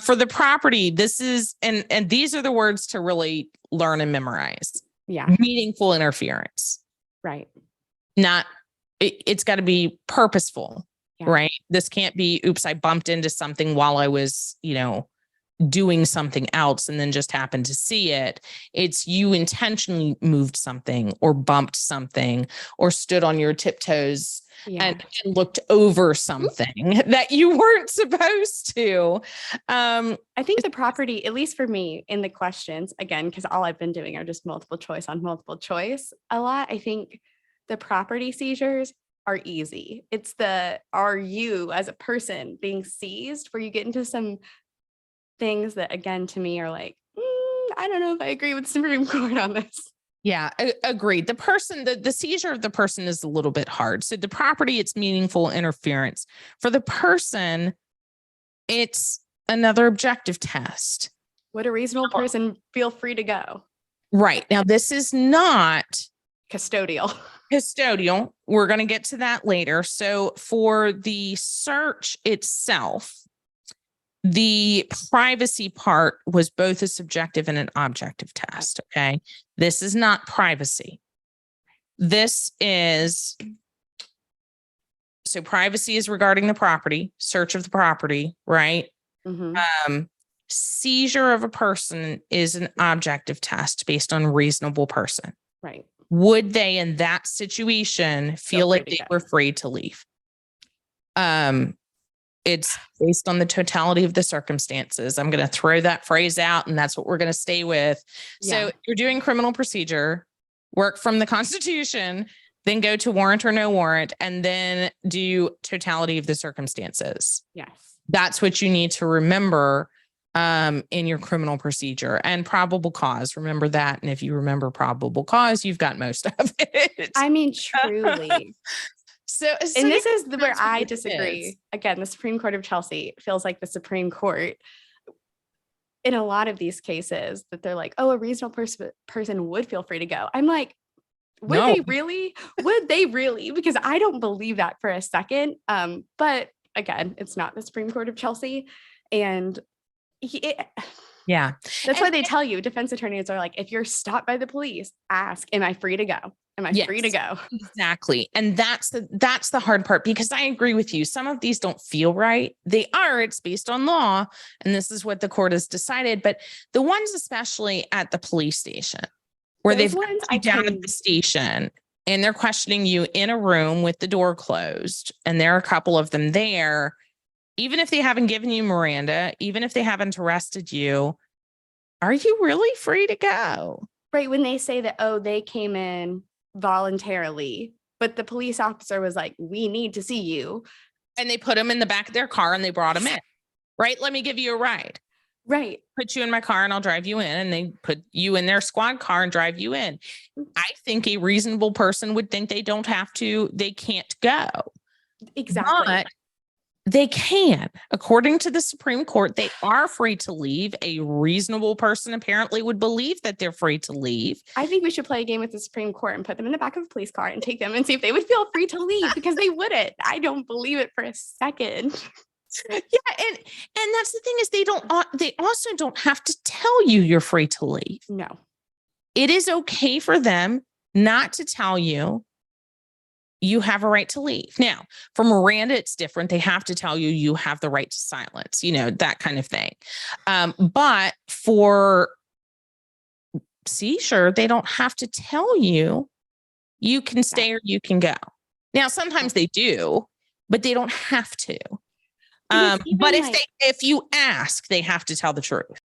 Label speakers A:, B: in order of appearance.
A: For the property, this is, and these are the words to really learn and memorize.
B: Yeah.
A: Meaningful interference.
B: Right.
A: Not, it's got to be purposeful,
B: Yeah.
A: right? This can't be, oops, I bumped into something while I was, doing something else and then just happened to see it. It's you intentionally moved something or bumped something or stood on your tiptoes and looked over something that you weren't supposed to.
B: I think the property, at least for me in the questions, again, because all I've been doing are just multiple choice on multiple choice a lot. I think the property seizures are easy. It's are you as a person being seized where you get into some things that, again, to me are like, I don't know if I agree with the Supreme Court on this.
A: Yeah, agreed. The person, the seizure of the person is a little bit hard. So the property, it's meaningful interference. For the person, it's another objective test.
B: Would a reasonable person feel free to go?
A: Right. Now, this is not
B: custodial.
A: We're going to get to that later. So for the search itself, the privacy part was both a subjective and an objective test. Okay. This is not privacy. This is, so privacy is regarding the property, search of the property, right?
B: Mm-hmm.
A: Seizure of a person is an objective test based on reasonable person.
B: Right.
A: Would they, in that situation, feel like they were free to leave? It's based on the totality of the circumstances. I'm going to throw that phrase out, and that's what we're going to stay with. Yeah. So you're doing criminal procedure, work from the Constitution, then go to warrant or no warrant, and then do totality of the circumstances.
B: Yes.
A: That's what you need to remember in your criminal procedure, and probable cause. Remember that. And if you remember probable cause, you've got most of it.
B: I mean, truly.
A: So
B: and this is where I disagree. Again, the Supreme Court of Chelsey feels like the Supreme Court in a lot of these cases that they're like, oh, a reasonable person would feel free to go. I'm like, would they really? Would they really? Because I don't believe that for a second. But again, it's not the Supreme Court of Chelsey. And that's why they tell you, defense attorneys are like, if you're stopped by the police, ask, am I free to go? Am I free to go?
A: Exactly. And that's the hard part, because I agree with you. Some of these don't feel right. They are. It's based on law. And this is what the court has decided. But the ones, especially at the police station, where they've down at the station and they're questioning you in a room with the door closed, and there are a couple of them there, even if they haven't given you Miranda, even if they haven't arrested you, are you really free to go?
B: Right. When they say that, oh, they came in voluntarily, but the police officer was like, we need to see you.
A: And they put him in the back of their car and they brought him in. Right. Let me give you a ride.
B: Right.
A: Put you in my car and I'll drive you in. And they put you in their squad car and drive you in. I think a reasonable person would think they can't go.
B: Exactly.
A: But they can. According to the Supreme Court, they are free to leave. A reasonable person apparently would believe that they're free to leave.
B: I think we should play a game with the Supreme Court and put them in the back of a police car and take them and see if they would feel free to leave, because they wouldn't. I don't believe it for a second.
A: Yeah, and that's the thing, is they also don't have to tell you you're free to leave.
B: No.
A: It is okay for them not to tell you you have a right to leave. Now, for Miranda, it's different. They have to tell you you have the right to silence, that kind of thing. But for seizure, they don't have to tell you you can stay or you can go. Now, sometimes they do, but they don't have to. But if you ask, they have to tell the truth.